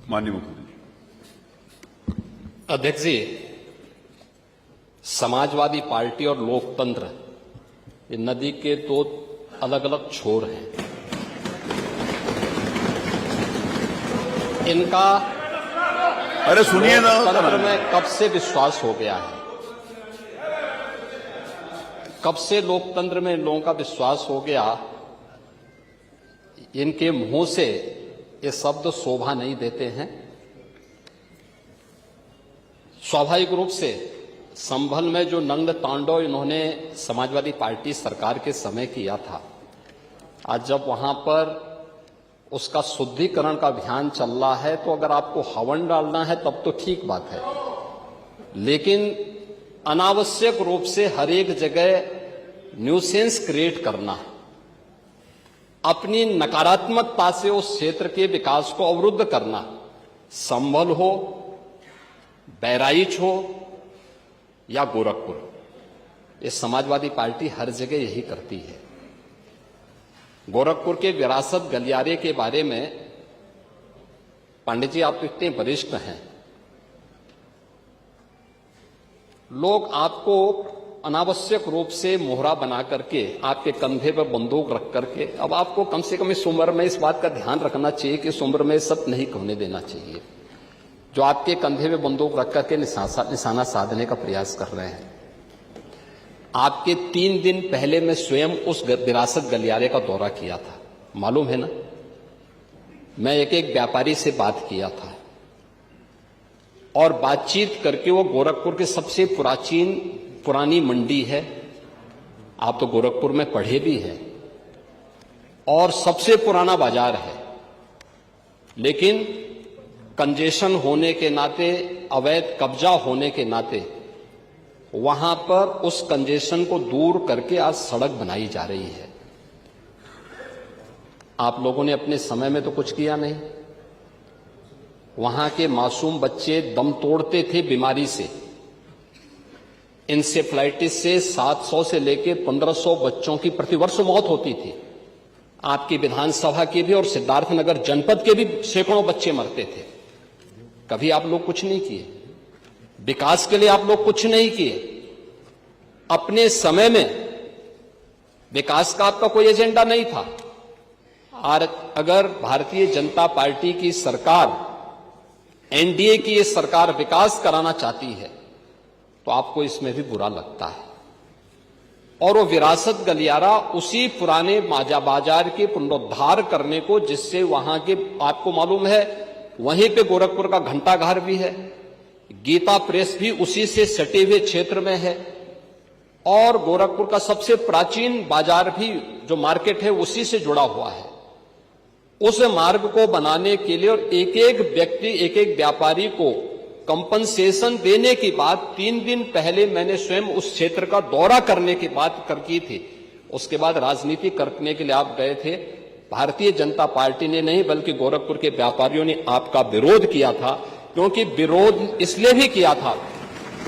माननीय मुख्यमंत्री। अध्यक्ष जी, समाजवादी पार्टी और लोकतंत्र ये नदी के दो अलग अलग छोर हैं। इनका अरे सुनिए ना, लोकतंत्र में कब से विश्वास हो गया है, कब से लोकतंत्र में लोगों का विश्वास हो गया, इनके मुंह से ये शब्द शोभा नहीं देते हैं। स्वाभाविक रूप से संभल में जो नंग तांडव इन्होंने समाजवादी पार्टी सरकार के समय किया था, आज जब वहां पर उसका शुद्धिकरण का अभियान चल रहा है, तो अगर आपको हवन डालना है तब तो ठीक बात है, लेकिन अनावश्यक रूप से हर एक जगह न्यूसेंस क्रिएट करना, अपनी नकारात्मकता से उस क्षेत्र के विकास को अवरुद्ध करना, संभल हो, बहराइच हो या गोरखपुर, ये समाजवादी पार्टी हर जगह यही करती है। गोरखपुर के विरासत गलियारे के बारे में पांडे जी, आप तो इतने वरिष्ठ हैं, लोग आपको अनावश्यक रूप से मोहरा बना करके आपके कंधे पर बंदूक रख करके, अब आपको कम से कम इस उम्र में इस बात का ध्यान रखना चाहिए कि इस उम्र में सब नहीं होने देना चाहिए, जो आपके कंधे पे बंदूक रख करके निशाना साधने का प्रयास कर रहे हैं। आपके 3 दिन पहले मैं स्वयं उस विरासत गलियारे का दौरा किया था, मालूम है ना। मैं एक एक व्यापारी से बात किया था और बातचीत करके, वो गोरखपुर के सबसे पुरानी मंडी है, आप तो गोरखपुर में पढ़े भी हैं, और सबसे पुराना बाजार है, लेकिन कंजेशन होने के नाते, अवैध कब्जा होने के नाते वहां पर उस कंजेशन को दूर करके आज सड़क बनाई जा रही है। आप लोगों ने अपने समय में तो कुछ किया नहीं। वहां के मासूम बच्चे दम तोड़ते थे बीमारी से, इंसेफ्लाइटिस से 700 से लेकर 1500 बच्चों की प्रतिवर्ष मौत होती थी। आपकी विधानसभा के भी और सिद्धार्थनगर जनपद के भी सैकड़ों बच्चे मरते थे। कभी आप लोग कुछ नहीं किए, विकास के लिए आप लोग कुछ नहीं किए। अपने समय में विकास का आपका कोई एजेंडा नहीं था। और अगर भारतीय जनता पार्टी की सरकार, एनडीए की ये सरकार विकास कराना चाहती है, तो आपको इसमें भी बुरा लगता है। और वो विरासत गलियारा उसी पुराने बाजार के पुनरुद्धार करने को, जिससे वहां के, आपको मालूम है, वहीं पे गोरखपुर का घंटाघर भी है, गीता प्रेस भी उसी से सटे हुए क्षेत्र में है, और गोरखपुर का सबसे प्राचीन बाजार भी, जो मार्केट है, उसी से जुड़ा हुआ है। उस मार्ग को बनाने के लिए और एक एक व्यक्ति, एक एक व्यापारी को कंपनसेशन देने की बात 3 दिन पहले मैंने स्वयं उस क्षेत्र का दौरा करने की बात की थी। उसके बाद राजनीति करने के लिए आप गए थे। भारतीय जनता पार्टी ने नहीं, बल्कि गोरखपुर के व्यापारियों ने आपका विरोध किया था। क्योंकि विरोध इसलिए भी किया था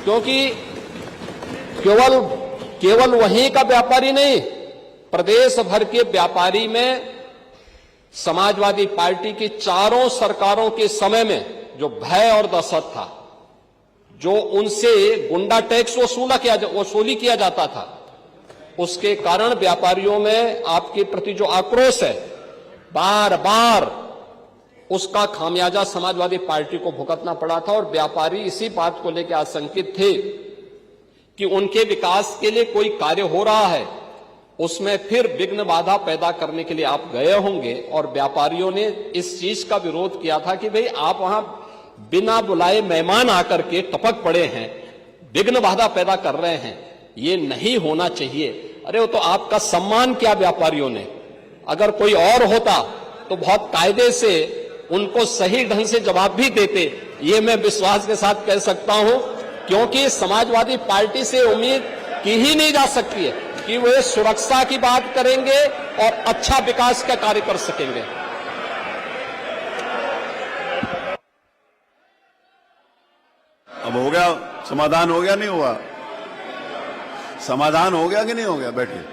क्योंकि केवल वहीं का व्यापारी नहीं, प्रदेश भर के व्यापारी में समाजवादी पार्टी की चारों सरकारों के समय में जो भय और दहशत था, जो उनसे गुंडा टैक्स वसूली किया जाता था, उसके कारण व्यापारियों में आपके प्रति जो आक्रोश है, बार बार उसका खामियाजा समाजवादी पार्टी को भुगतना पड़ा था। और व्यापारी इसी बात को लेकर आशंकित थे कि उनके विकास के लिए कोई कार्य हो रहा है, उसमें फिर विघ्न बाधा पैदा करने के लिए आप गए होंगे। और व्यापारियों ने इस चीज का विरोध किया था कि भाई आप वहां बिना बुलाए मेहमान आकर के टपक पड़े हैं, विघ्न बाधा पैदा कर रहे हैं, ये नहीं होना चाहिए। अरे वो तो आपका सम्मान किया व्यापारियों ने। अगर कोई और होता तो बहुत कायदे से उनको सही ढंग से जवाब भी देते, ये मैं विश्वास के साथ कह सकता हूं, क्योंकि समाजवादी पार्टी से उम्मीद की ही नहीं जा सकती है कि वे सुरक्षा की बात करेंगे और अच्छा विकास का कार्य कर सकेंगे। अब हो गया समाधान, हो गया नहीं हुआ? समाधान हो गया कि नहीं हो गया? बैठिए।